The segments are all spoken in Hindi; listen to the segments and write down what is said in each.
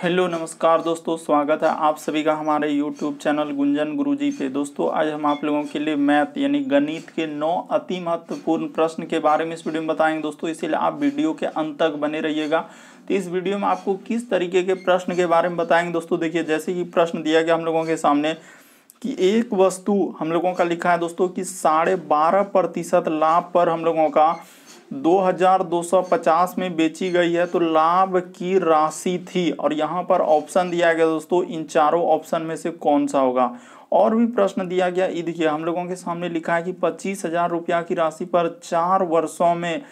हेलो नमस्कार दोस्तों, स्वागत है आप सभी का हमारे यूट्यूब चैनल गुंजन गुरुजी पे। दोस्तों आज हम आप लोगों के लिए मैथ यानी गणित के 9 अति महत्वपूर्ण प्रश्न के बारे में इस वीडियो में बताएंगे दोस्तों, इसीलिए आप वीडियो के अंत तक बने रहिएगा। तो इस वीडियो में आपको किस तरीके के प्रश्न के बारे में बताएंगे दोस्तों। देखिए, जैसे कि प्रश्न दिया गया हम लोगों के सामने कि एक वस्तु हम लोगों का लिखा है दोस्तों कि 12.5% लाभ पर हम लोगों का 2250 में बेची गई है, तो लाभ की राशि थी। और यहाँ पर ऑप्शन दिया गया दोस्तों, इन चारों ऑप्शन में से कौन सा होगा। और भी प्रश्न दिया गया, ये देखिए हम लोगों के सामने लिखा है कि 25,000 रुपया की राशि पर 4 वर्षों में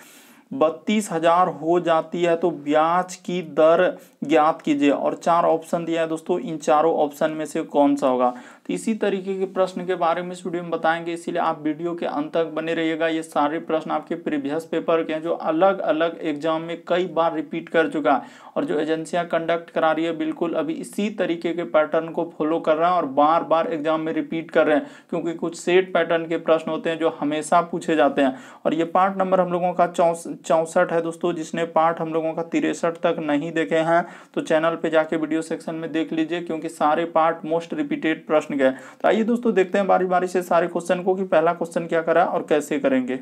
32,000 हो जाती है, तो ब्याज की दर ज्ञात कीजिए। और 4 ऑप्शन दिया है दोस्तों, इन चारों ऑप्शन में से कौन सा होगा। तो इसी तरीके के प्रश्न के बारे में इस वीडियो में बताएंगे, इसीलिए आप वीडियो के अंत तक बने रहिएगा। ये सारे प्रश्न आपके प्रीवियस पेपर के हैं जो अलग अलग एग्जाम में कई बार रिपीट कर चुका है, और जो एजेंसियां कंडक्ट करा रही है बिल्कुल अभी इसी तरीके के पैटर्न को फॉलो कर रहा है और बार बार एग्जाम में रिपीट कर रहे हैं, क्योंकि कुछ सेट पैटर्न के प्रश्न होते हैं जो हमेशा पूछे जाते हैं। और ये पार्ट नंबर हम लोगों का 64 है दोस्तों। जिसने पार्ट हम लोगों का 63 तक नहीं देखे हैं तो चैनल पे जाके वीडियो सेक्शन में देख लीजिए, क्योंकि सारे पार्ट मोस्ट रिपीटेड प्रश्न गए। तो आइए दोस्तों देखते हैं बारी बारी से सारे क्वेश्चन को कि पहला क्वेश्चन क्या करा और कैसे करेंगे।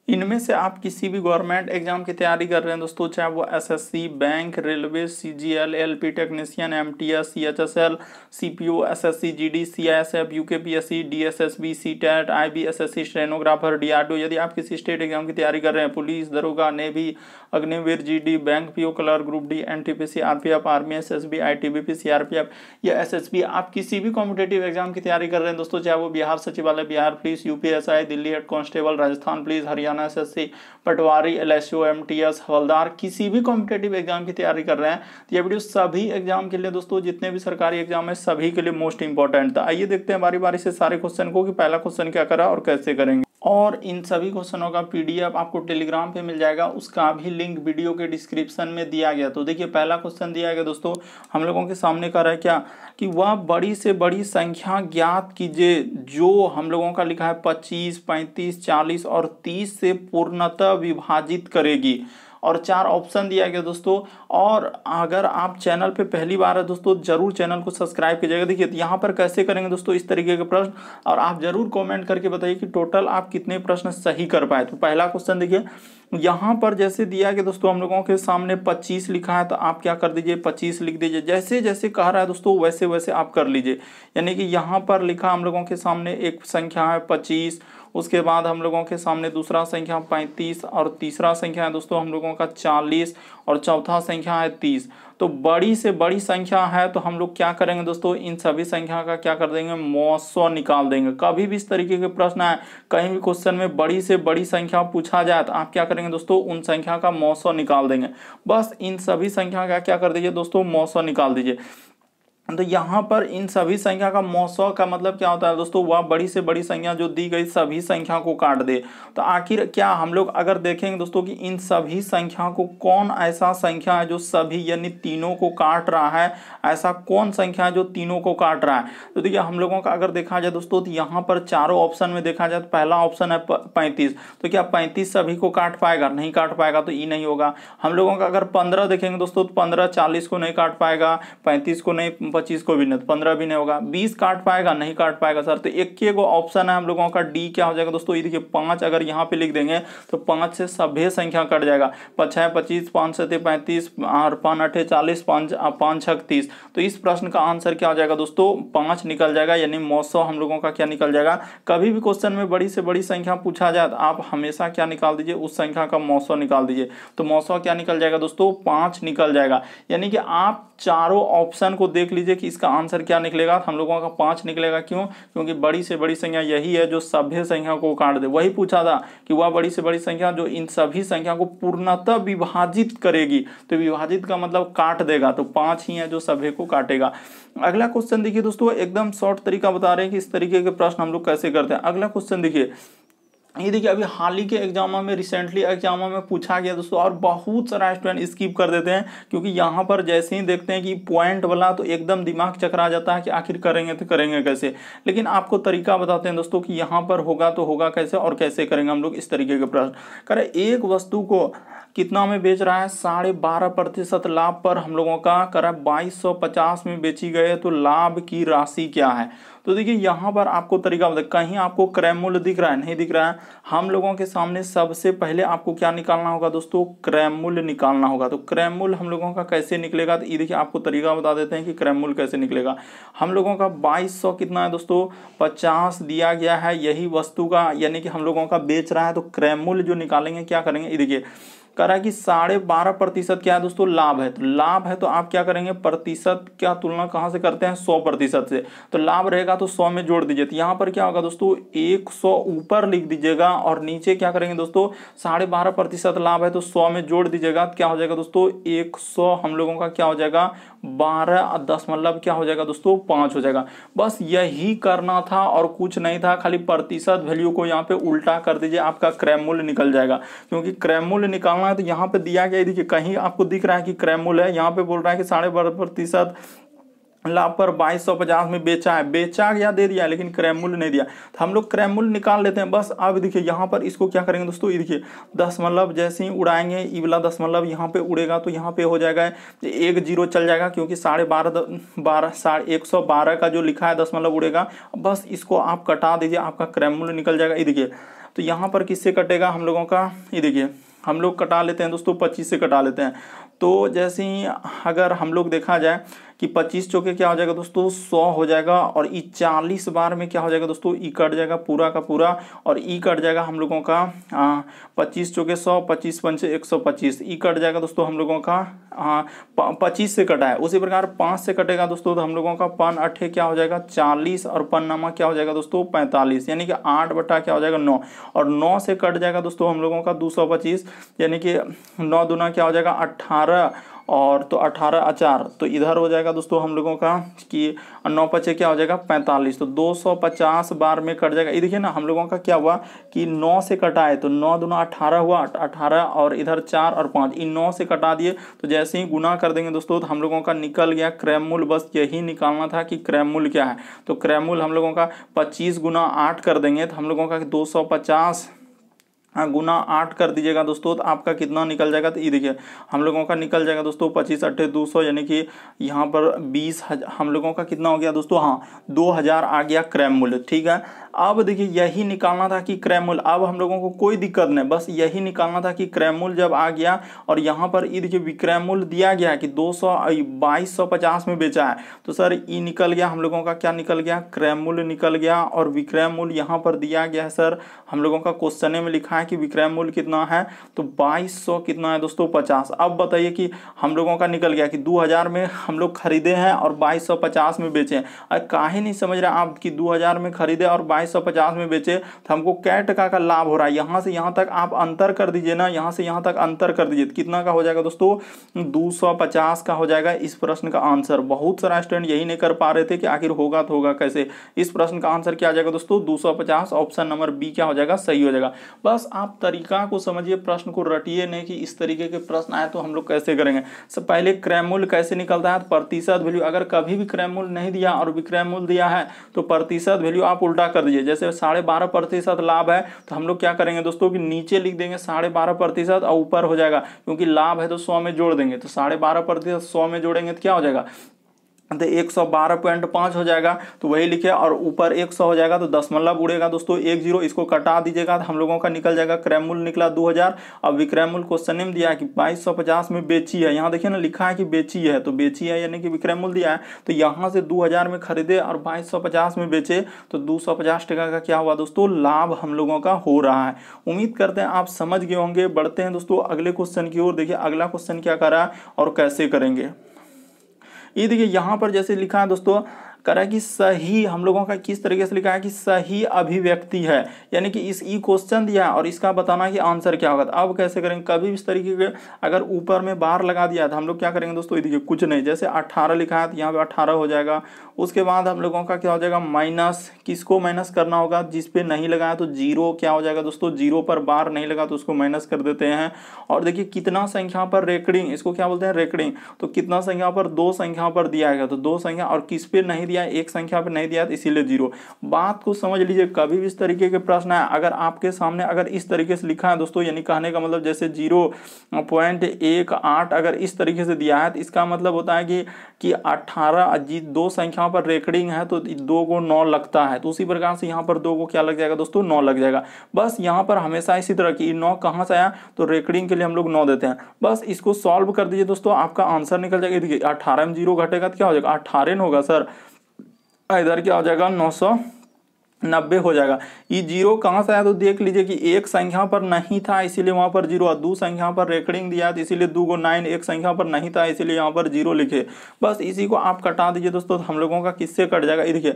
इनमें से आप किसी भी गवर्नमेंट एग्जाम की तैयारी कर रहे हैं दोस्तों, चाहे वो SSC, bank, railway, CGL, LP technician, MTS, CHSL, CPO, SSC, GD, CISF, UKPSC, DSSB, CTET, IBSSC, stenographer, DRDO. यदि आप किसी स्टेट एग्जाम की तैयारी कर रहे हैं, पुलिस, दरोगा, navy, Agniveer, GD, bank PO, clerk, group D, NTPC, RPF, army, SSB, ITBP, CRPF या एसएसबी, आप किसी भी कॉम्पिटेटिव एग्जाम की तैयारी कर रहे हैं दोस्तों, चाहे वो बिहार सचिवालय, Bihar police, UPSI, Delhi head constable, Rajasthan police, Haryana SSC, patwari, LSO, MTS, havildar, किसी भी कॉम्पिटेटिव एग्जाम की तैयारी कर रहे हैं, तो ये वीडियो सभी एग्जाम के लिए दोस्तों, जितने भी सरकारी एग्जाम है सभी के लिए मोस्ट इंपॉर्टेंट था। आइए देखते हैं बारी बारी से सारे क्वेश्चन को कि पहला क्वेश्चन क्या करा और कैसे करेंगे। और इन सभी क्वेश्चनों का पीडीएफ आपको टेलीग्राम पे मिल जाएगा, उसका भी लिंक वीडियो के डिस्क्रिप्शन में दिया गया। तो देखिए पहला क्वेश्चन दिया गया दोस्तों, हम लोगों के सामने कर रहा है क्या कि वह बड़ी से बड़ी संख्या ज्ञात कीजिए जो हम लोगों का लिखा है 25, 35, 40 और 30 से पूर्णतः विभाजित करेगी। और 4 ऑप्शन दिया गया दोस्तों। और अगर आप चैनल पे पहली बार है दोस्तों, जरूर चैनल को सब्सक्राइब कीजिएगा। देखिए यहाँ पर कैसे करेंगे दोस्तों इस तरीके के प्रश्न, और आप जरूर कमेंट करके बताइए कि टोटल आप कितने प्रश्न सही कर पाए। तो पहला क्वेश्चन देखिए यहाँ पर जैसे दिया गया दोस्तों, हम लोगों के सामने 25 लिखा है, तो आप क्या कर दीजिए 25 लिख दीजिए। जैसे जैसे कह रहा है दोस्तों वैसे वैसे आप कर लीजिए। यानी कि यहाँ पर लिखा हम लोगों के सामने एक संख्या है 25, उसके बाद हम लोगों के सामने दूसरा संख्या 35 और तीसरा संख्या है दोस्तों हम लोगों का 40 और चौथा संख्या है 30। तो बड़ी से बड़ी संख्या है, तो हम लोग क्या करेंगे दोस्तों, इन सभी संख्या का क्या कर देंगे, मौसो निकाल देंगे। कभी भी इस तरीके के प्रश्न आए, कहीं भी क्वेश्चन में बड़ी से बड़ी संख्या पूछा जाए, तो आप क्या करेंगे दोस्तों, उन संख्या का मौसो निकाल देंगे। बस इन सभी संख्या का क्या कर दीजिए दोस्तों, मौसो निकाल दीजिए। तो यहाँ पर इन सभी संख्या का मौसो का मतलब क्या होता है दोस्तों, वह बड़ी से बड़ी संख्या जो दी गई सभी संख्या को काट दे। तो आखिर क्या हम लोग अगर देखेंगे दोस्तों कि इन सभी संख्या को कौन ऐसा संख्या है जो सभी यानी तीनों को काट रहा है, ऐसा कौन संख्या है जो तीनों को काट रहा है। तो देखिए हम लोगों का अगर देखा जाए दोस्तों, तो यहाँ पर चारों ऑप्शन में देखा जाए तो पहला ऑप्शन है 35। तो क्या 35 सभी को काट पाएगा, नहीं काट पाएगा, तो ई नहीं होगा। हम लोगों का अगर 15 देखेंगे दोस्तों, तो 15 40 को नहीं काट पाएगा, 35 को नहीं, 25 को भी नहीं, तो 15 भी नहीं होगा। 20 काट पाएगा, नहीं काट पाएगा सर। तो एक ही एगो ऑप्शन है हम लोगों का डी, क्या हो जाएगा दोस्तों, ये देखिए 5 अगर यहाँ पे लिख देंगे तो 5 से सभी संख्या कट जाएगा। 5 6 25, 5 7 35 और 5 8 40, 5 6 30। तो इस प्रश्न का आंसर क्या हो जाएगा दोस्तों, 5 निकल जाएगा, यानी मौसो हम लोगों का क्या निकल जाएगा। कभी भी क्वेश्चन में बड़ी से बड़ी संख्या पूछा जाए तो आप हमेशा क्या निकाल दीजिए, उस संख्या का मौसो निकाल दीजिए। तो मौसो क्या निकल जाएगा दोस्तों, 5 निकल जाएगा। यानी कि आप चारों ऑप्शन को देख लीजिए कि इसका आंसर क्या निकलेगा। हम लोगों का 5 निकलेगा। क्यों, क्योंकि बड़ी से बड़ी संख्या यही है जो सभी संख्या को काट दे। वही पूछा था कि वह बड़ी से बड़ी संख्या जो इन सभी संख्या को पूर्णतः विभाजित करेगी। तो विभाजित का मतलब काट देगा, तो 5 ही है जो सभी को काटेगा। अगला क्वेश्चन देखिए दोस्तों, एकदम शॉर्ट तरीका बता रहे हैं कि इस तरीके के प्रश्न हम लोग कैसे करते हैं। अगला क्वेश्चन देखिए, ये देखिए अभी हाल ही के एग्जामों में, रिसेंटली एग्जामों में पूछा गया दोस्तों, और बहुत सारा स्टूडेंट स्किप कर देते हैं क्योंकि यहाँ पर जैसे ही देखते हैं कि पॉइंट वाला तो एकदम दिमाग चकरा जाता है कि आखिर करेंगे तो करेंगे कैसे। लेकिन आपको तरीका बताते हैं दोस्तों कि यहाँ पर होगा तो होगा कैसे और कैसे करेंगे हम लोग इस तरीके के प्रश्न। करें एक वस्तु को कितना में बेच रहा है, 12.5% लाभ पर हम लोगों का करा 2250 में बेची गई, तो लाभ की राशि क्या है। तो देखिए यहाँ पर आपको तरीका बता, कहीं आपको क्रय मूल्य दिख रहा है, नहीं दिख रहा है। हम लोगों के सामने सबसे पहले आपको क्या निकालना होगा दोस्तों, क्रय मूल्य निकालना होगा। तो क्रय मूल्य हम लोगों का कैसे निकलेगा, तो ये देखिए आपको तरीका बता देते हैं कि क्रय मूल्य कैसे निकलेगा। हम लोगों का 2200 कितना है दोस्तों, 50 दिया गया है यही वस्तु का, यानी कि हम लोगों का बेच रहा है। तो क्रय मूल्य जो निकालेंगे क्या करेंगे, ये देखिए कह रहा है कि 12.5% क्या है दोस्तों, लाभ है। तो लाभ है तो आप क्या करेंगे, प्रतिशत क्या तुलना कहाँ से करते हैं, 100% से। तो लाभ रहेगा तो 100 में जोड़ दीजिए। तो यहाँ पर क्या होगा दोस्तों, 100 ऊपर लिख दीजिएगा और नीचे क्या करेंगे दोस्तों, 12.5% लाभ है तो 100 में जोड़ दीजिएगा। क्या हो जाएगा दोस्तों, 100 हम लोगों का क्या हो जाएगा, 12 क्या हो जाएगा दोस्तों, 5 हो जाएगा। बस यही करना था और कुछ नहीं था, खाली प्रतिशत वैल्यू को यहाँ पे उल्टा कर दीजिए, आपका क्रय मूल्य निकल जाएगा। क्योंकि क्रय मूल्य निकालना है तो यहाँ पे दिया गया, देखिए कहीं आपको दिख रहा है कि क्रय मूल्य है, यहाँ पे बोल रहा है कि 12.5% लाभ पर 2250 में बेचा है, बेचा गया दे दिया लेकिन क्रय मूल्य नहीं दिया। तो हम लोग क्रय मूल्य निकाल लेते हैं बस। अब देखिए यहाँ पर इसको क्या करेंगे दोस्तों, ये देखिए दशमलव जैसे ही उड़ाएंगे, ई वाला दशमलव यहाँ पे उड़ेगा तो यहाँ पे हो जाएगा 1 0 चल जाएगा, क्योंकि 112 का जो लिखा है दशमलव उड़ेगा। बस इसको आप कटा दीजिए, आपका क्रय मूल्य निकल जाएगा। ये देखिए तो यहाँ पर किससे कटेगा हम लोगों का, ये देखिए हम लोग कटा लेते हैं दोस्तों, 25 से कटा लेते हैं। तो जैसे ही अगर हम लोग देखा जाए कि 25 चौके क्या हो जाएगा दोस्तों, 100 हो जाएगा। और ई 40 बार में क्या हो जाएगा दोस्तों, ई कट जाएगा पूरा का पूरा, और ई कट जाएगा हम लोगों का 25 चौके 100, 25 पंचे 125, ई कट जाएगा दोस्तों हम लोगों का 25 से कटा है। उसी प्रकार 5 से कटेगा दोस्तों तो हम लोगों का 5 8 क्या हो जाएगा 40, और 5 नामा क्या हो जाएगा दोस्तों 45, यानी कि 8 बटा क्या हो जाएगा 9, और 9 से कट जाएगा दोस्तों हम लोगों का 225, यानी कि 9 दूना क्या हो जाएगा 18, और तो 18 अचार तो इधर हो जाएगा दोस्तों हम लोगों का कि 9 पचे क्या हो जाएगा 45, तो 250 बार में कट जाएगा। ये देखिए ना हम लोगों का क्या हुआ कि 9 से कटा है तो 9 दूना 18 हुआ, 18 और इधर 4 और 5, इन 9 से कटा दिए। तो जैसे ही गुना कर देंगे दोस्तों तो हम लोगों का निकल गया क्रय मूल्य। बस यही निकालना था कि क्रय मूल्य क्या है। तो क्रय मूल्य हम लोगों का 25 गुना 8 कर देंगे तो हम लोगों का 250 गुना 8 कर दीजिएगा दोस्तों, तो आपका कितना निकल जाएगा। तो ये देखिए हम लोगों का निकल जाएगा दोस्तों 25 8 200, यानी कि यहाँ पर 20,000 हम लोगों का कितना हो गया दोस्तों, हाँ 2000 आ गया क्रय मूल्य। ठीक है, अब देखिए यही निकालना था कि क्रय मूल्य, अब हम लोगों को कोई दिक्कत नहीं, बस यही निकालना था कि क्रय मूल्य जब आ गया और यहाँ पर ये देखिए विक्रय मूल्य दिया गया है कि 2250 में बेचा है, तो सर ये निकल गया हम लोगों का, क्या निकल गया, क्रय मूल्य निकल गया। और विक्रय मूल्य यहाँ पर दिया गया है सर, हम लोगों का क्वेश्चन में लिखा है कि विक्रय मूल्य कितना है, तो 2200 कितना है दोस्तों 50। अब बताइए कि हम लोगों का निकल गया कि 2000 में हम लोग खरीदे हैं और 2250 में बेचे हैं। अरे काहे नहीं समझ रहे आप कि 2000 में खरीदे और 2250 में बेचे तो हमको क्या टका का लाभ हो रहा है। यहाँ से यहाँ तक आप अंतर कर दीजिए ना, यहाँ से यहाँ तक अंतर कर दीजिए, कितना का हो जाएगा दोस्तों 250 का हो जाएगा इस प्रश्न का आंसर। बहुत सारा स्टूडेंट यही नहीं कर पा रहे थे कि आखिर होगा तो होगा कैसे। इस प्रश्न का आंसर क्या आ जाएगा दोस्तों 250, ऑप्शन नंबर बी क्या हो जाएगा, सही हो जाएगा। बस आप तरीका को समझिए, प्रश्न को रटिए नहीं कि इस तरीके के प्रश्न आए तो हम लोग कैसे करेंगे। सब पहले क्रय मूल्य कैसे निकलता है, तो प्रतिशत वैल्यू, अगर कभी भी क्रय मूल्य नहीं दिया और विक्रय मूल्य दिया है तो प्रतिशत वैल्यू आप उल्टा कर दीजिए। जैसे 12.5% लाभ है तो हम लोग क्या करेंगे दोस्तों कि नीचे लिख देंगे 12.5% और ऊपर हो जाएगा, क्योंकि लाभ है तो 100 में जोड़ देंगे, तो 12.5% 100 में जोड़ेंगे तो क्या हो जाएगा, तो 112.5 हो जाएगा, तो वही लिखे, और ऊपर 100 हो जाएगा तो दशमलव उड़ेगा दोस्तों 10, इसको कटा दीजिएगा तो हम लोगों का निकल जाएगा क्रय मूल्य निकला 2000। अब विक्रय मूल्य क्वेश्चन में दिया है कि 2250 में बेची है, यहाँ देखिए ना लिखा है कि बेची है, तो बेची है यानी कि विक्रय मूल्य दिया है, तो यहाँ से 2000 में खरीदे और 2250 में बेचे तो 250 टका का क्या हुआ दोस्तों, लाभ हम लोगों का हो रहा है। उम्मीद करते हैं आप समझ गए होंगे। बढ़ते हैं दोस्तों अगले क्वेश्चन की ओर। देखिए अगला क्वेश्चन क्या करा और कैसे करेंगे। ये देखिए यहाँ पर जैसे लिखा है दोस्तों कह रहा है कि सही हम लोगों का किस तरीके से लिखा है कि सही अभिव्यक्ति है, यानी कि इस ई क्वेश्चन दिया है और इसका बताना कि आंसर क्या होगा। अब कैसे करेंगे, कभी भी इस तरीके के अगर ऊपर में बार लगा दिया तो हम लोग क्या करेंगे दोस्तों, देखिए कुछ नहीं, जैसे 18 लिखा है तो यहाँ पे 18 हो जाएगा। उसके बाद हम लोगों का क्या हो जाएगा, माइनस, किसको माइनस करना होगा, जिस पे नहीं लगाया तो जीरो क्या हो जाएगा दोस्तों, जीरो पर बार नहीं लगा तो उसको माइनस कर देते हैं। और देखिए कितना संख्या पर रेकडिंग, इसको क्या बोलते हैं रेकडिंग, तो कितना संख्या पर, दो संख्या पर दिया गया तो दो संख्या, और किस पे नहीं दिया, एक संख्या पर नहीं दिया तो इसीलिए जीरो। बात को समझ लीजिए, कभी भी इस तरीके के प्रश्न है अगर आपके सामने अगर इस तरीके से लिखा है दोस्तों, यानी कहने का मतलब जैसे 0.18 अगर इस तरीके से दिया है तो इसका मतलब होता है कि 18 दो संख्याओं पर रेकडिंग है तो 2 को 9 लगता है, तो उसी प्रकार से यहाँ पर 2 को क्या लग जाएगा दोस्तों, 9 लग जाएगा। बस यहाँ पर हमेशा इसी तरह की 9 कहाँ से आया, तो रेकडिंग के लिए हम लोग 9 देते हैं। बस इसको सॉल्व कर दीजिए दोस्तों, आपका आंसर निकल जाएगा। देखिए 18 में 0 घटेगा तो क्या हो जाएगा, 18 होगा सर, इधर क्या हो जाएगा 990 हो जाएगा। ये जीरो कहाँ से आया तो देख लीजिए कि एक संख्या पर नहीं था इसीलिए वहां पर जीरो, दो संख्या पर रेकडिंग दिया तो इसीलिए 2 को 9, एक संख्या पर नहीं था इसीलिए यहाँ पर जीरो लिखे। बस इसी को आप कटा दीजिए दोस्तों, हम लोगों का किससे कट जाएगा, ये देखिए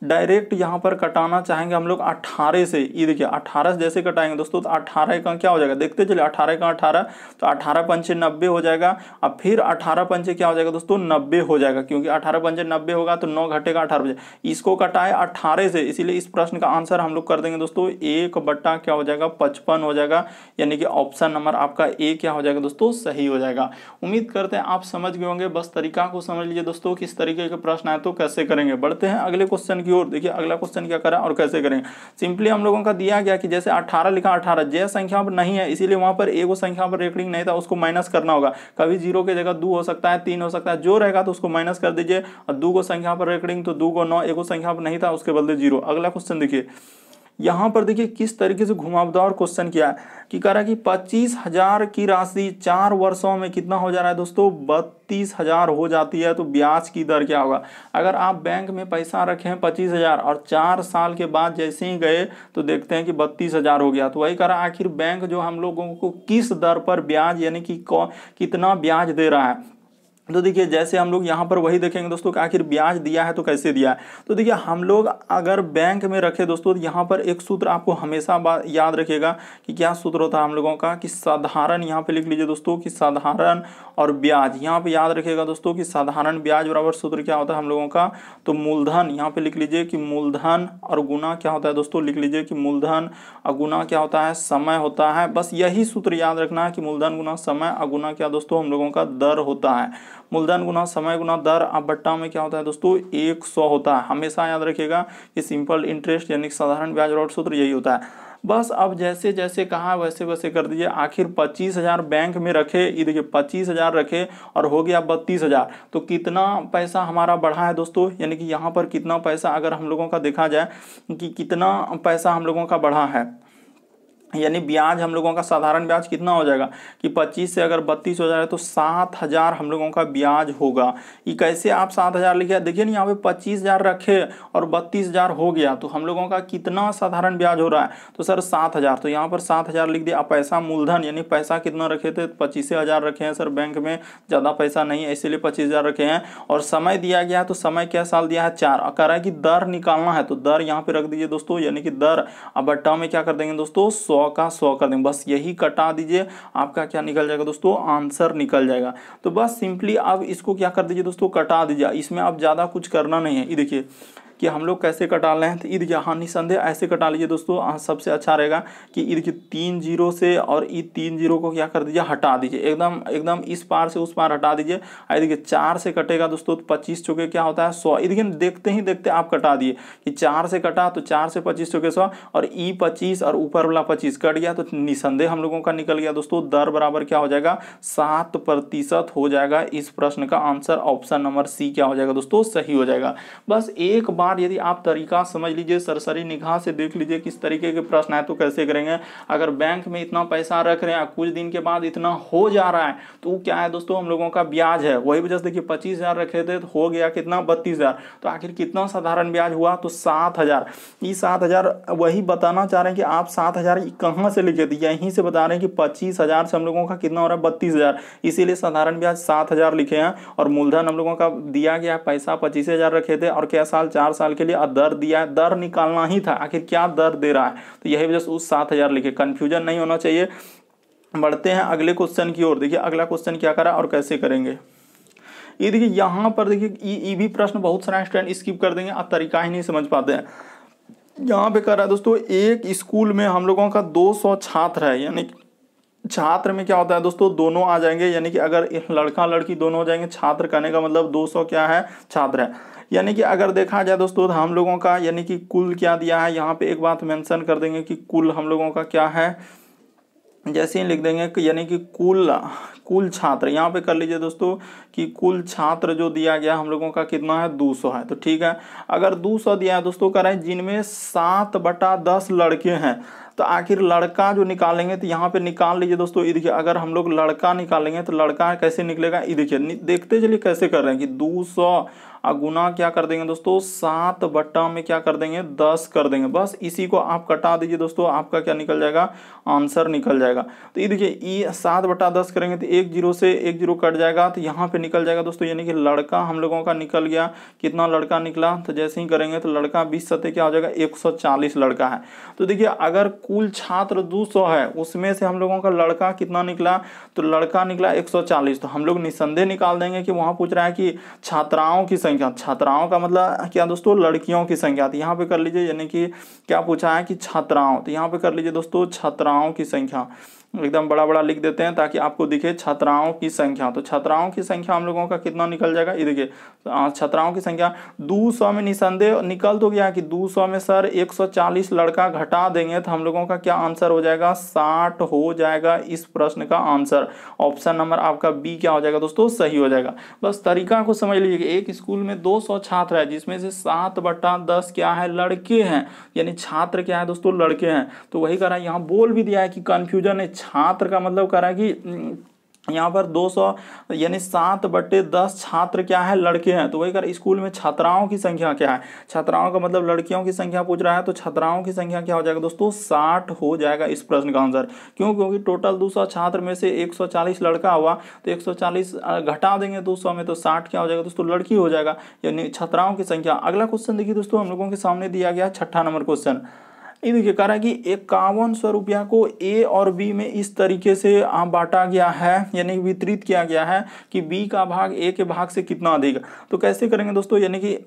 डायरेक्ट यहाँ पर कटाना चाहेंगे हम लोग 18 से, ये देखिए 18 से जैसे कटाएंगे दोस्तों तो 18 का क्या हो जाएगा, देखते चलिए 18 का 18 तो 18 पंचे 90 हो जाएगा। अब फिर 18 पंचे क्या हो जाएगा दोस्तों, 90 हो जाएगा, क्योंकि 18 पंचे 90 होगा तो 9 घटेगा 18 बजे, इसको कटाए 18 से, इसीलिए इस प्रश्न का आंसर हम लोग कर देंगे दोस्तों 1 बट्टा क्या हो जाएगा 55 हो जाएगा, यानी कि ऑप्शन नंबर आपका ए क्या हो जाएगा दोस्तों, सही हो जाएगा। उम्मीद करते हैं आप समझ गए होंगे, बस तरीका को समझ लीजिए दोस्तों, किस तरीके के प्रश्न आए तो कैसे करेंगे। बढ़ते हैं अगले क्वेश्चन की ओर। देखिए अगला क्वेश्चन क्या करा और कैसे करेंगे। सिंपली हम लोगों का दिया गया कि जैसे 18 लिखा, 18 जय संख्या पर नहीं है इसीलिए वहां पर एक संख्या पर रेकडिंग नहीं था, उसको माइनस करना होगा। कभी 0 की जगह 2 हो सकता है, 3 हो सकता है, जो रहेगा तो उसको माइनस कर दीजिए। और 2 को संख्या पर रेकडिंग तो 2 को 9, एक संख्या पर नहीं था उसके बदले 0। अगला क्वेश्चन देखिए, यहाँ पर देखिए किस तरीके से घुमावदार क्वेश्चन किया है कि कह रहा है कि 25,000 की राशि 4 वर्षों में कितना हो जा रहा है दोस्तों, 32,000 हो जाती है, तो ब्याज की दर क्या होगा। अगर आप बैंक में पैसा रखे हैं 25,000 और 4 साल के बाद जैसे ही गए तो देखते हैं कि 32,000 हो गया, तो वही कह रहा है आखिर बैंक जो हम लोगों को किस दर पर ब्याज यानी कि कितना ब्याज दे रहा है। तो देखिए जैसे हम लोग यहाँ पर वही देखेंगे दोस्तों कि आखिर ब्याज दिया है तो कैसे दिया है। तो देखिए हम लोग अगर बैंक में रखे दोस्तों तो यहाँ पर एक सूत्र आपको हमेशा याद रखिएगा कि क्या सूत्र होता है हम लोगों का, कि साधारण, यहाँ पे लिख लीजिए दोस्तों कि साधारण और ब्याज, यहाँ पे याद रखिएगा दोस्तों कि साधारण ब्याज बराबर सूत्र क्या होता है हम लोगों का, तो मूलधन, यहाँ पे लिख लीजिए कि मूलधन और गुना क्या होता है दोस्तों, लिख लीजिए कि मूलधन और गुना क्या होता है, समय होता है। बस यही सूत्र याद रखना है कि मूलधन गुना समय और गुना क्या दोस्तों हम लोगों का दर होता है। मूलधन गुना समय गुना दर, अब बट्टा में क्या होता है दोस्तों 100 होता है। हमेशा याद रखिएगा कि सिंपल इंटरेस्ट यानी साधारण ब्याज और सूत्र यही होता है। बस अब जैसे जैसे कहा वैसे वैसे कर दीजिए। आखिर 25,000 बैंक में रखे, ये देखिए 25,000 रखे और हो गया 32,000, तो कितना पैसा हमारा बढ़ा है दोस्तों, यानी कि यहाँ पर कितना पैसा अगर हम लोगों का देखा जाए कि कितना पैसा हम लोगों का बढ़ा है, यानी ब्याज हम लोगों का साधारण ब्याज कितना हो जाएगा कि 25 से अगर 32 हो जाए तो 7,000 हम लोगों का ब्याज होगा। ये कैसे आप 7,000 लिखे, देखिए ना यहाँ पे 25,000 रखे और 32,000 हो गया, तो हम लोगों का कितना साधारण ब्याज हो रहा है, तो सर 7,000, तो यहाँ पर 7,000 लिख दिया। पैसा मूलधन यानी पैसा कितना रखे थे, 25,000 रखे हैं सर बैंक में, ज़्यादा पैसा नहीं है इसीलिए 25,000 रखे हैं। और समय दिया गया है तो समय क्या साल दिया है 4, और कह रहा है कि दर निकालना है तो दर यहाँ पे रख दीजिए दोस्तों, यानी कि दर, अब बट्टा में क्या कर देंगे दोस्तों 100 का 100 कर देंगे। बस यही कटा दीजिए, आपका क्या निकल जाएगा दोस्तों, आंसर निकल जाएगा। तो बस सिंपली अब इसको क्या कर दीजिए दोस्तों, कटा दीजिए। इसमें अब ज़्यादा कुछ करना नहीं है। ये देखिए कि हम लोग कैसे कटा रहे हैं, तो ईद हाँ निसंदेह ऐसे कटा लीजिए दोस्तों, सबसे अच्छा रहेगा कि ईद की 3 जीरो से और ई 3 जीरो को क्या कर दीजिए, हटा दीजिए, एकदम एकदम इस पार से उस पार हटा दीजिए। देखिए 4 से कटेगा दोस्तों तो 25 चौके क्या होता है 100। देखिए देखते ही देखते आप कटा दिए कि 4 से कटा तो 4 से 25 चौके 100 और ई 25 और ऊपर वाला 25 कट गया, तो निसंदेह हम लोगों का निकल गया दोस्तों, दर बराबर क्या हो जाएगा 7% हो जाएगा। इस प्रश्न का आंसर ऑप्शन नंबर सी क्या हो जाएगा दोस्तों, सही हो जाएगा। बस एक बात बार यदि आप तरीका समझ लीजिए, सरसरी निगाह से देख लीजिए किस तरीके के प्रश्न है तो कैसे करेंगे। अगर बैंक में इतना पैसा रख रहे हैं, कुछ दिन के बाद इतना हो जा रहा है, तो क्या है दोस्तों, हम लोगों का ब्याज है। वही वजह से देखिए 25,000 रखे थे तो हो गया कितना, 32,000। तो आखिर कितना साधारण ब्याज हुआ, तो 7,000। ये 7,000 वही बताना चाह रहे हैं कि आप 7,000 कहाँ से लिखे थे, यहीं से बता रहे हैं कि 25,000 से हम लोगों का कितना हो रहा है, 32,000, इसीलिए साधारण ब्याज 7,000 लिखे हैं। और मूलधन हम लोगों का दिया गया पैसा 25,000 रखे थे, और क्या साल, 4 साल के लिए, और दर दिया है, दर निकालना ही था, आखिर क्या दर दे रहा है, तो यही वजह से उस 7,000 लिखे। कंफ्यूजन नहीं होना चाहिए। बढ़ते हैं अगले क्वेश्चन की ओर। देखिए अगला क्वेश्चन क्या करा और कैसे करेंगे। ये देखिए यहाँ पर देखिए ये भी प्रश्न बहुत सारा स्टूडेंट स्किप कर देंगे, आप तरीका ही नहीं समझ पाते हैं। यहाँ पे कह रहा है दोस्तों, एक स्कूल में हम लोगों का 200 छात्र है, यानी छात्र में क्या होता है दोस्तों, दोनों आ जाएंगे, यानी कि अगर लड़का लड़की दोनों हो जाएंगे, छात्र कहने का मतलब 200 क्या है, छात्र है। यानी कि अगर देखा जाए दोस्तों, हम लोगों का यानी कि कुल क्या दिया है, यहाँ पे एक बात मेंशन कर देंगे कि कुल हम लोगों का क्या है, जैसे ही लिख देंगे कि यानी कि कुल छात्र, यहाँ पे कर लीजिए दोस्तों कि कुल छात्र जो दिया गया हम लोगों का कितना है, 200 है। तो ठीक है, अगर 200 दिया है दोस्तों, कह रहे हैं जिनमें 7/10 लड़के हैं, तो आखिर लड़का जो निकालेंगे तो यहाँ पे निकाल लीजिए दोस्तों। ये देखिए अगर हम लोग लड़का निकालेंगे तो लड़का कैसे निकलेगा, ये देखिए देखते चलिए कैसे कर रहे हैं कि 200 गुना क्या कर देंगे दोस्तों, 7 में क्या कर देंगे, 10 कर देंगे। बस इसी को आप कटा दीजिए दोस्तों, आपका क्या निकल जाएगा, आंसर निकल जाएगा। तो ये देखिए ये 7/10 करेंगे तो 1 0 से 1 0 कट जाएगा, तो यहाँ पे निकल जाएगा दोस्तों, यानी कि लड़का हम लोगों का निकल गया। कितना लड़का निकला, तो जैसे ही करेंगे तो लड़का 20 सत्ते क्या हो जाएगा, 140 लड़का है। तो देखिए अगर कुल छात्र 200 है, उसमें से हम लोगों का लड़का कितना निकला, तो लड़का निकला 140। तो हम लोग निसंदेह निकाल देंगे कि वहाँ पूछ रहा है कि छात्राओं की संख्या, छात्राओं का मतलब क्या दोस्तों, लड़कियों की संख्या। तो यहाँ पे कर लीजिए, यानी कि क्या पूछा है कि छात्राओं, तो यहाँ पे कर लीजिए दोस्तों छात्राओं की संख्या, एकदम बड़ा बड़ा लिख देते हैं ताकि आपको दिखे छात्राओं की संख्या। तो छात्राओं की संख्या हम लोगों का कितना निकल जाएगा, ये देखिए छात्राओं की संख्या 200 में निसंदेह निकल तो गया कि 200 में सर 140 लड़का घटा देंगे तो हम लोगों का क्या आंसर हो जाएगा, 60 हो जाएगा इस प्रश्न का आंसर। ऑप्शन नंबर आपका बी क्या हो जाएगा दोस्तों, सही हो जाएगा। बस तरीका को समझ लीजिए कि एक स्कूल में 200 छात्र है, जिसमें से 7/10 क्या है, लड़के हैं, यानी छात्र क्या है दोस्तों, लड़के हैं। तो वही कह रहा है, यहाँ बोल भी दिया है कि कंफ्यूजन है, छात्र का मतलब कह रहा है कि यहाँ पर 200 यानी 7/10 छात्र क्या है, लड़के हैं। तो वही कर स्कूल में छात्राओं की संख्या क्या है, छात्राओं का मतलब लड़कियों की संख्या पूछ रहा है, तो छात्राओं की संख्या क्या हो जाएगा दोस्तों, 60 हो जाएगा इस प्रश्न का आंसर। क्यों, क्योंकि टोटल 200 छात्र में से 140 लड़का हुआ, तो 140 घटा देंगे 200 में, तो 60 क्या हो जाएगा दोस्तों, लड़की हो जाएगा, यानी छात्राओं की संख्या। अगला क्वेश्चन देखिए दोस्तों, हम लोगों के सामने दिया गया 6ठा नंबर क्वेश्चन। ये देखिए कह रहा है कि 5100 रुपया को ए और बी में इस तरीके से बांटा गया है, यानी वितरित किया गया है कि बी का भाग ए के भाग से कितना अधिक। तो कैसे करेंगे दोस्तों, यानी कि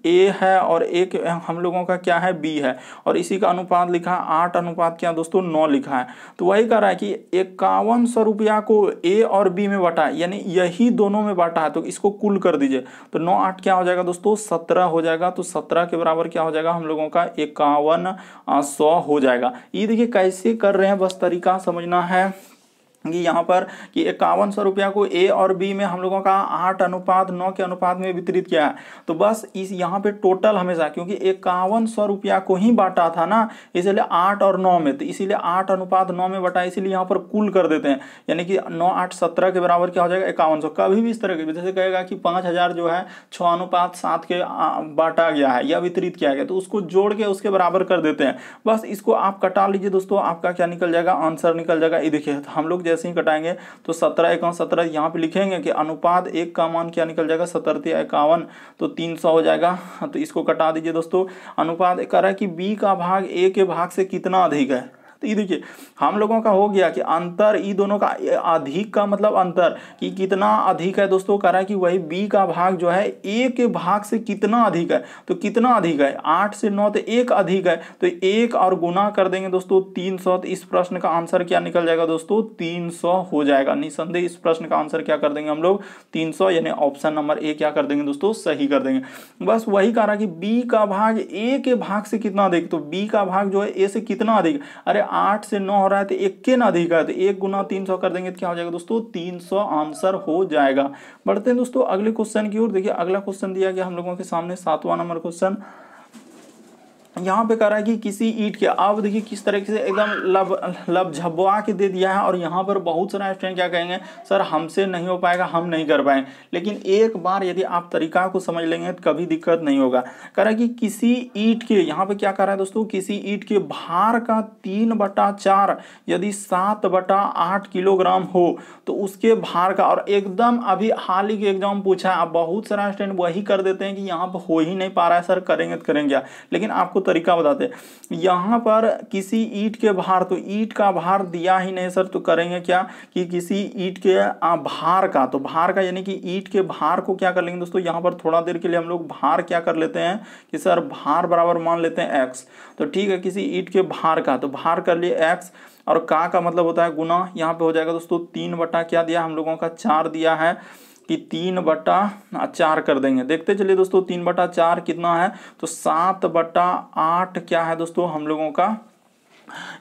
ए है और एक हम लोगों का क्या है, बी है, और इसी का अनुपात लिखा है 8 अनुपात क्या दोस्तों, 9 लिखा है। तो वही कह रहा है कि 5100 रुपया को ए और बी में बांटा, यानी यही दोनों में बांटा है, तो इसको कुल कर दीजिए। तो 9 8 क्या हो जाएगा दोस्तों, 17 हो जाएगा। तो 17 के बराबर क्या हो जाएगा हम लोगों का 5100 हो जाएगा। ये देखिए कैसे कर रहे हैं, बस तरीका समझना है कि यहाँ पर कि 5100 रुपया को ए और बी में हम लोगों का 8:9 के अनुपात में वितरित किया है। तो बस इस यहाँ पे टोटल हमेशा, क्योंकि 5100 रुपया को ही बांटा था ना, इसलिए 8 और 9 में, तो इसीलिए 8:9 में बांटा, इसीलिए यहाँ पर कुल कर देते हैं, यानी कि 9 8 17 के बराबर क्या हो जाएगा 5100। कभी भी इस तरह की जैसे कहेगा कि 5000 जो है 6:7 के बांटा गया है या वितरित किया गया, तो उसको जोड़ के उसके बराबर कर देते हैं। बस इसको आप कटा लीजिए दोस्तों, आपका क्या निकल जाएगा, आंसर निकल जाएगा। ये देखिए हम लोग जैसे ही कटाएंगे तो 17 1 17 यहाँ पे लिखेंगे कि अनुपात 1 का मान क्या निकल जाएगा, 17 51, तो 300 हो जाएगा। तो इसको कटा दीजिए दोस्तों। अनुपात कह रहा है कि बी का भाग ए के भाग से कितना अधिक है। तो ये देखिए हम लोगों का हो गया कि अंतर, ई दोनों का अधिक का मतलब अंतर कि कितना अधिक है दोस्तों, कह रहा है कि वही बी का भाग जो है ए के भाग से कितना अधिक है। तो कितना अधिक है, 8 से 9, तो 1 अधिक है, तो 1 और गुना कर देंगे दोस्तों 300। तो इस प्रश्न का आंसर क्या निकल जाएगा दोस्तों, 300 हो जाएगा। निसंदेह इस प्रश्न का आंसर क्या कर देंगे हम लोग, 300, यानी ऑप्शन नंबर ए क्या कर देंगे दोस्तों, सही कर देंगे। बस वही कह रहा है कि बी का भाग ए के भाग से कितना अधिक, तो बी का भाग जो है ए से कितना अधिक, अरे 8 से 9 हो रहा है तो 1 के ना अधिक है, तो 1 गुना 300 कर देंगे तो क्या हो जाएगा दोस्तों 300 आंसर हो जाएगा। बढ़ते हैं दोस्तों अगले क्वेश्चन की ओर। देखिए अगला क्वेश्चन दिया गया हम लोगों के सामने 7वां नंबर क्वेश्चन। यहाँ पे कह रहा है कि किसी ईंट के, आप देखिए किस तरीके से एकदम लब झबवा के दे दिया है, और यहाँ पर बहुत सारे स्टूडेंट क्या कहेंगे सर हमसे नहीं हो पाएगा, हम नहीं कर पाएंगे। लेकिन एक बार यदि आप तरीका को समझ लेंगे तो कभी दिक्कत नहीं होगा। कह रहा है कि किसी ईंट के, यहाँ पे क्या कर रहा है दोस्तों, किसी ईंट के भार का 3/4 यदि 7/8 किलोग्राम हो तो उसके भार का, और एकदम अभी हाल ही के एग्जाम पूछा है, अब बहुत सारा स्टूडेंट वही कर देते हैं कि यहाँ पर हो ही नहीं पा रहा है सर, करेंगे तो करेंगे, लेकिन आपको तरीका बताते हैं। यहाँ पर किसी ईंट के भार, तो ईंट का भार दिया ही नहीं सर, तो करेंगे क्या कि किसी ईंट के भार का, तो भार का यानी कि ईंट के भार को क्या कर लेंगे दोस्तों, यहाँ पर थोड़ा देर के लिए हम लोग भार क्या कर लेते हैं कि सर भार बराबर मान लेते हैं x। तो ठीक है, किसी ईंट के भार का, तो भार कर लिए x, और का मतलब होता है गुना। यहाँ पे हो जाएगा दोस्तों 3 क्या दिया हम लोगों का 4 दिया है कि 3/4 कर देंगे। देखते चलिए दोस्तों 3/4 कितना है, तो 7/8 क्या है दोस्तों हम लोगों का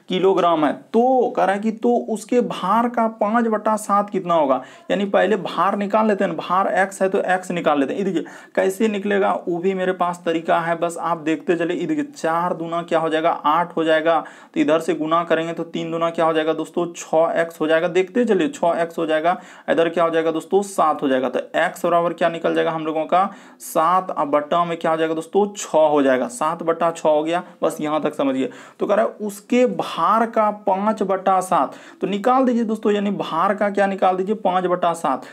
किलोग्राम है। तो कह रहा है कि तो उसके भार का 5/7 कितना होगा, यानी पहले भार निकाल लेते हैं, भार x है तो x निकाल लेते हैं। देखिए कैसे निकलेगा वो भी मेरे पास तरीका है, बस आप देखते चलिए। देखिए 4 दूना क्या हो जाएगा 8 हो जाएगा, तो इधर से गुना करेंगे तो 3 दूना क्या हो जाएगा दोस्तों 6x हो जाएगा। देखते चलिए 6x हो जाएगा, इधर क्या हो जाएगा दोस्तों 7 हो जाएगा। तो x बराबर क्या निकल जाएगा हम लोगों का 7, अब बट्टा में क्या हो जाएगा दोस्तों 6 हो जाएगा, 7/6 हो गया। बस यहाँ तक समझिए। तो कह रहा है उसके भार का 5/7, तो निकाल दीजिए दोस्तों, यानी भार का क्या निकाल दीजिए 5/7।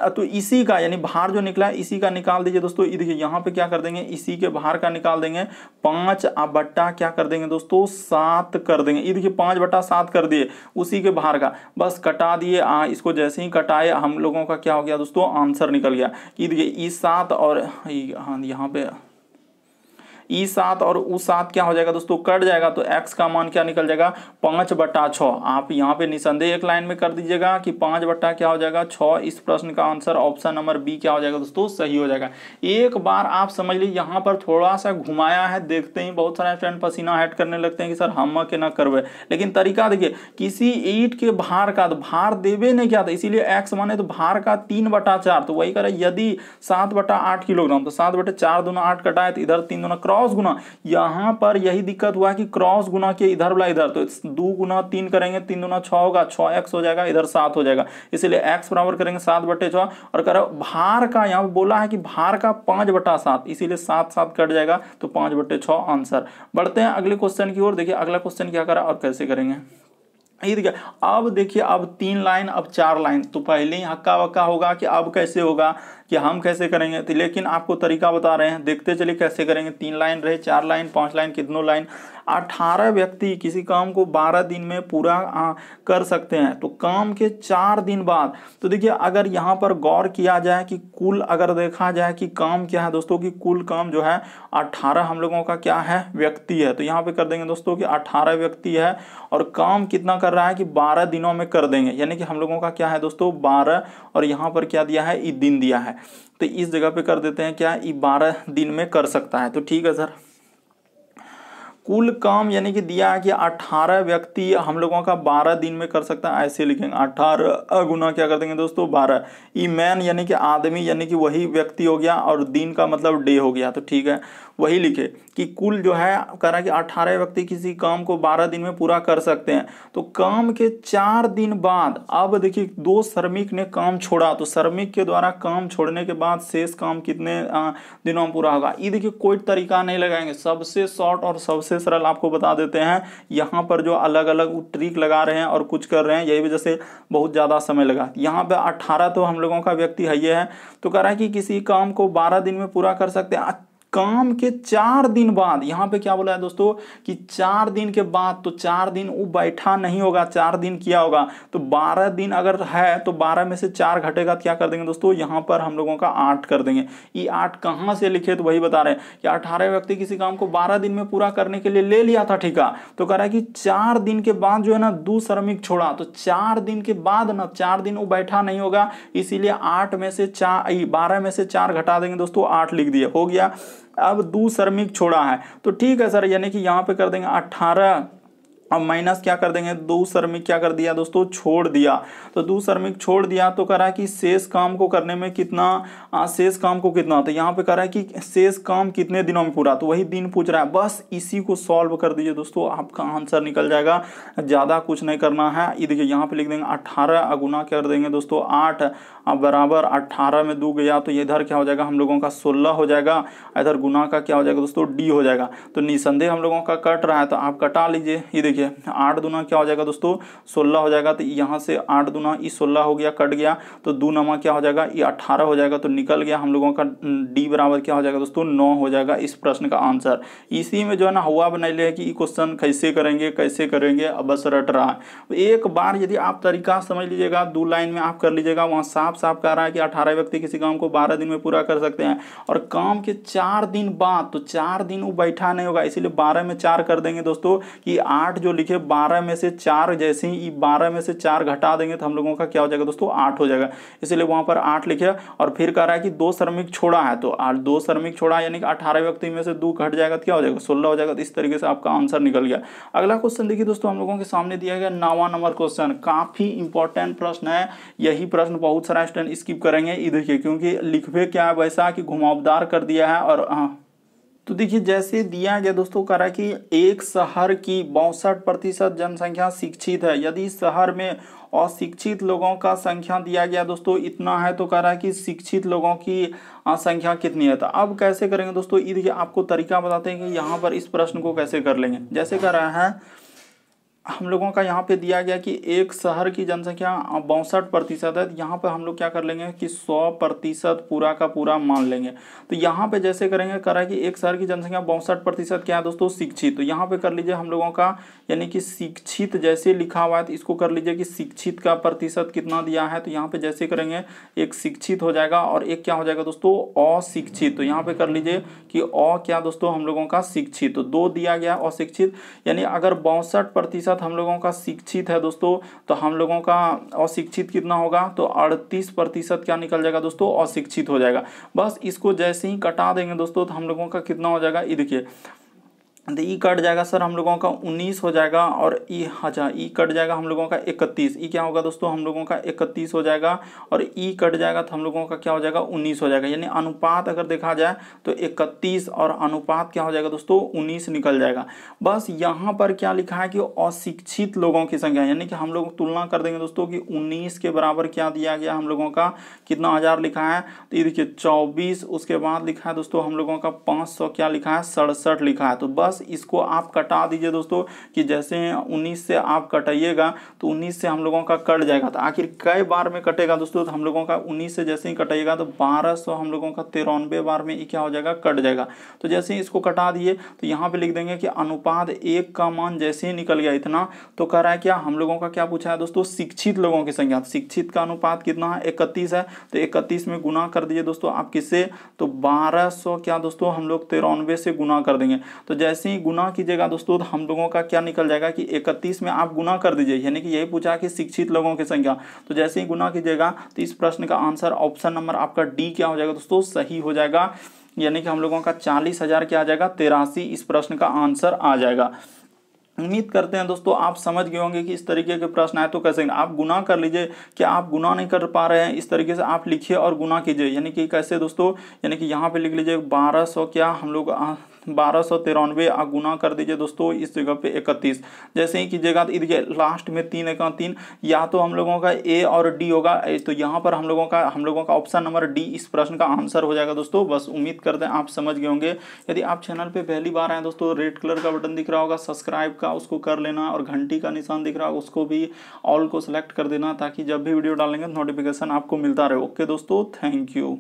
तो इसी का यानी भार जो निकला है इसी का निकाल दीजिए दोस्तों। देखिए यहाँ पे क्या कर देंगे, इसी के भार का निकाल देंगे 5 बट्टा क्या कर देंगे दोस्तों 7 कर देंगे। ये देखिए 5/7 कर दिए उसी के भार का, बस कटा दिए। इसको जैसे ही कटाए हम लोगों का क्या हो गया दोस्तों आंसर निकल गया। ये देखिए E7 और यहाँ पे E7 और U7 क्या हो जाएगा दोस्तों कट जाएगा, तो x का मान क्या निकल जाएगा 5/6। आप यहाँ पे निसंदेह एक लाइन में कर दीजिएगा कि 5 क्या हो जाएगा 6। इस प्रश्न का आंसर ऑप्शन नंबर बी क्या हो जाएगा दोस्तों सही हो जाएगा। एक बार आप समझ लीजिए, यहाँ पर थोड़ा सा घुमाया है, देखते ही बहुत सारे स्टूडेंट पसीना हट करने लगते हैं कि सर हम के ना करवे, लेकिन तरीका देखिए किसी ईंट के भार का, तो भार देवे नहीं क्या था, इसीलिए x माने तो भार का 3/4, तो वही करे यदि 7/8 किलोग्राम, तो 7/4 दूना 8 कटाए, तो इधर 3 दूना क्रॉस गुना। यहाँ पर यही दिक्कत हुआ कि क्रॉस गुना के इधर वाला इधर, तो 2 गुना 3 करेंगे 3 दूना 6 होगा, 6x हो जाएगा, इधर 7 हो जाएगा, इसलिए x बराबर करेंगे 7/6। और कह रहा भार का यहाँ बोला है कि भार का 5/7, इसीलिए 7 कट जाएगा, तो 5/6 आंसर। बढ़ते हैं अगले क्वेश्चन की ओर। देखिए अगला क्वेश्चन क्या करा और कैसे करेंगे। ये देखिए अब देखिए, अब 3 लाइन अब 4 लाइन, तो पहले ही हक्का वक्का होगा कि अब कैसे होगा कि हम कैसे करेंगे, तो लेकिन आपको तरीका बता रहे हैं, देखते चलिए कैसे करेंगे। 3 लाइन रहे, 4 लाइन, 5 लाइन, कितनों लाइन। 18 व्यक्ति किसी काम को 12 दिन में पूरा कर सकते हैं, तो काम के 4 दिन बाद, तो देखिए अगर यहाँ पर गौर किया जाए कि कुल अगर देखा जाए कि काम क्या है दोस्तों, कि कुल काम जो है 18 हम लोगों का क्या है व्यक्ति है, तो यहाँ पे कर देंगे दोस्तों कि 18 व्यक्ति है, और काम कितना कर रहा है कि 12 दिनों में कर देंगे, यानी कि हम लोगों का क्या है दोस्तों 12, और यहाँ पर क्या दिया है ई दिन दिया है, तो इस जगह पे कर देते हैं क्या ई 12 दिन में कर सकता है। तो ठीक है सर, कुल काम यानी कि दिया है कि 18 व्यक्ति हम लोगों का 12 दिन में कर सकता है, ऐसे लिखेंगे 18 गुना क्या कर देंगे दोस्तों 12। ई मैन यानी कि आदमी यानी कि वही व्यक्ति हो गया, और दिन का मतलब डे हो गया, तो ठीक है वही लिखे कि कुल जो है कह रहा है कि 18 व्यक्ति किसी काम को 12 दिन में पूरा कर सकते हैं। तो काम के 4 दिन बाद, अब देखिए 2 श्रमिक ने काम छोड़ा, तो श्रमिक के द्वारा काम छोड़ने के बाद शेष काम कितने दिनों में पूरा होगा। ये देखिए कोई तरीका नहीं लगाएंगे, सबसे शॉर्ट और सबसे सरल आपको बता देते हैं। यहाँ पर जो अलग अलग ट्रिक लगा रहे हैं और कुछ कर रहे हैं, यही वजह से बहुत ज़्यादा समय लगा। यहाँ पे 18 तो हम लोगों का व्यक्ति है ये है, तो कह रहा है कि किसी काम को 12 दिन में पूरा कर सकते हैं। काम के 4 दिन बाद, यहाँ पे क्या बोला है दोस्तों कि 4 दिन के बाद, तो 4 दिन वो बैठा नहीं होगा, 4 दिन किया होगा, तो 12 दिन अगर है तो 12 में से 4 घटेगा, क्या कर देंगे दोस्तों यहाँ पर हम लोगों का 8 कर देंगे। ये 8 कहाँ से लिखे, तो वही बता रहे हैं कि 18 व्यक्ति किसी काम को 12 दिन में पूरा करने के लिए ले लिया था ठेका, तो कह रहा है कि 4 दिन के बाद जो है ना 2 श्रमिक छोड़ा, तो 4 दिन के बाद ना 4 दिन वो बैठा नहीं होगा, इसीलिए 8 में से 4 12 में से 4 घटा देंगे दोस्तों, 8 लिख दिए, हो गया। अब 2 श्रमिक छोड़ा है, तो ठीक है सर, यानी कि यहाँ पे कर देंगे 18 अब माइनस क्या कर देंगे, दो श्रमिक क्या कर दिया दोस्तों, छोड़ दिया। तो दो श्रमिक छोड़ दिया तो कह रहा है कि शेष काम को करने में कितना, शेष काम को कितना, तो यहाँ पे कह रहा है कि शेष काम कितने दिनों में पूरा, तो वही दिन पूछ रहा है। बस इसी को सॉल्व कर दीजिए दोस्तों, आपका आंसर निकल जाएगा। ज़्यादा कुछ नहीं करना है। ये देखिए यहाँ पे लिख देंगे 18 गुना कर देंगे दोस्तों 8 बराबर 18 में 2 गया, तो इधर क्या हो जाएगा हम लोगों का 16 हो जाएगा। इधर गुना का क्या हो जाएगा दोस्तों, डी हो जाएगा। तो निसंदेह हम लोगों का कट रहा है तो आप कटा लीजिए। ये देखिए 8 दूना क्या हो जाएगा दोस्तों, 16 हो जाएगा। तो यहाँ से 8 दूना ये 16 हो गया, कट गया। तो 2 नमा क्या हो जाएगा, ये 18 हो जाएगा। तो निकल गया हम लोगों का डी बराबर क्या हो जाएगा दोस्तों, 9 हो जाएगा इस प्रश्न का आंसर। इसी में जो है ना हुआ बना लिया है कि ये क्वेश्चन कैसे करेंगे, अब बस रट रहा है। एक बार यदि आप तरीका समझ लीजिएगा, 2 लाइन में आप कर लीजिएगा, वहाँ साफ साफ कह रहा है कि 18 व्यक्ति किसी काम को 12 दिन में पूरा कर सकते हैं, और काम के 4 दिन बाद, तो 4 दिन वो बैठा नहीं होगा, इसीलिए 12 में 4 कर देंगे दोस्तों कि 8 जो लिखे 12 में से 4, जैसे ही 12 में से 4 घटा देंगे तो हम लोगों का क्या हो जाएगा दोस्तों, 8 हो जाएगा। इसलिए वहां पर 8 लिखे। और फिर कह रहा है कि 2 श्रमिक छोड़ा है, तो 2 श्रमिक छोड़ा यानी कि 18 व्यक्ति में से 2 घट जाएगा तो क्या हो जाएगा, 16 हो जाएगा। तो इस तरीके से आपका आंसर निकल गया। अगला क्वेश्चन देखिए दोस्तों, हम लोगों के सामने दिया गया 9वां नंबर क्वेश्चन, काफी इंपॉर्टेंट प्रश्न है। यही प्रश्न बहुत सारा स्टूडेंट स्किप करेंगे। ये देखिए क्योंकि लिखवे क्या है वैसा कि घुमावदार कर दिया है। और तो देखिए जैसे दिया गया दोस्तों, कह रहा है कि एक शहर की 62% जनसंख्या शिक्षित है। यदि शहर में अशिक्षित लोगों का संख्या दिया गया दोस्तों इतना है, तो कह रहा है कि शिक्षित लोगों की संख्या कितनी है। तो अब कैसे करेंगे दोस्तों, ये देखिए आपको तरीका बताते हैं कि यहाँ पर इस प्रश्न को कैसे कर लेंगे। जैसे कह रहा है हम लोगों का यहाँ पे दिया गया कि एक शहर की जनसंख्या 62% है। यहाँ पे हम लोग क्या कर लेंगे कि 100% पूरा का पूरा मान लेंगे। तो यहाँ पे जैसे करेंगे, कह रहा है कि एक शहर की जनसंख्या 62% क्या है दोस्तों, शिक्षित। तो यहाँ पे कर लीजिए हम लोगों का, यानी कि शिक्षित जैसे लिखा हुआ है तो इसको कर लीजिए कि शिक्षित का प्रतिशत कितना दिया है। तो यहाँ पे जैसे करेंगे एक शिक्षित हो जाएगा और एक क्या हो जाएगा दोस्तों, अशिक्षित। तो यहाँ पे कर लीजिए कि क्या दोस्तों हम लोगों का शिक्षित, तो 2 दिया गया अशिक्षित। यानी अगर 62% हम लोगों का शिक्षित है दोस्तों, तो हम लोगों का अशिक्षित कितना होगा, तो 38% क्या निकल जाएगा दोस्तों, अशिक्षित हो जाएगा। बस इसको जैसे ही कटा देंगे दोस्तों तो हम लोगों का कितना हो जाएगा, ये देखिए ई कट जाएगा सर हम लोगों का 19 हो जाएगा। और ई ई कट जाएगा हम लोगों का 31, ई क्या होगा दोस्तों हम लोगों का 31 हो जाएगा। और ई कट जाएगा तो हम लोगों का क्या हो जाएगा, 19 हो जाएगा। यानी अनुपात अगर देखा जाए तो 31 और अनुपात क्या हो जाएगा दोस्तों, 19 निकल जाएगा। बस यहाँ पर क्या लिखा है कि अशिक्षित लोगों की संख्या, यानी कि हम लोग तुलना कर देंगे दोस्तों कि 19 के बराबर क्या दिया गया हम लोगों का, कितना हजार लिखा है, तो ये देखिए 24। उसके बाद लिखा है दोस्तों हम लोगों का 500 क्या लिखा है, 67 लिखा है। तो बस इसको आप कटा दीजिए दोस्तों कि जैसे 19 से आप कटाइएगा तो 19 से हम लोगों का कट जाएगा। तो आखिर कई बार में कटेगा दोस्तों, तो हम लोगों का 19 से जैसे ही कटाइएगा तो 1200 हम लोगों का 93 बार में ये क्या हो जाएगा, कट जाएगा। तो जैसे ही इसको कटा दिए तो यहाँ पे लिख देंगे कि अनुपात 1 का मान जैसे ही निकल गया इतना, तो कह रहा है क्या हम लोगों का क्या पूछा है दोस्तों, शिक्षित लोगों की संख्या। शिक्षित का अनुपात कितना है, 31 है। तो 31 में गुना कर दीजिए दोस्तों आप किससे, तो 1200 क्या दोस्तों हम लोग 93 से गुना कर देंगे। तो जैसे ही गुना कीजिएगा दोस्तों तो हम लोगों का क्या निकल जाएगा कि 31 में आप गुना कर दीजिए, यानी कि यही पूछा कि शिक्षित लोगों की संख्या। तो जैसे ही गुना कीजिएगा तो इस प्रश्न का आंसर ऑप्शन नंबर आपका डी क्या हो जाएगा दोस्तों, सही हो जाएगा। यानी कि हम लोगों का 40,000 क्या आ जाएगा, 83 इस प्रश्न का आंसर आ जाएगा। उम्मीद करते हैं दोस्तों आप समझ गए होंगे कि इस तरीके के प्रश्न आए तो कैसे आप गुना कर लीजिए। क्या आप गुना नहीं कर पा रहे हैं, इस तरीके से आप लिखिए और गुना कीजिए। यानी कि कैसे दोस्तों, यानी कि यहाँ पे लिख लीजिए 1200 क्या हम लोग 1293 गुना कर दीजिए दोस्तों इस जगह पे 31। जैसे ही कीजिएगा तो देखिए लास्ट में 3 1 3, या तो हम लोगों का ए और डी होगा। तो यहाँ पर हम लोगों का ऑप्शन नंबर डी इस प्रश्न का आंसर हो जाएगा दोस्तों। बस उम्मीद करते हैं आप समझ गए होंगे। यदि आप चैनल पे पहली बार आए दोस्तों, रेड कलर का बटन दिख रहा होगा सब्सक्राइब का, उसको कर लेना। और घंटी का निशान दिख रहा होगा उसको भी ऑल को सिलेक्ट कर देना, ताकि जब भी वीडियो डालेंगे नोटिफिकेशन आपको मिलता रहे। ओके दोस्तों, थैंक यू।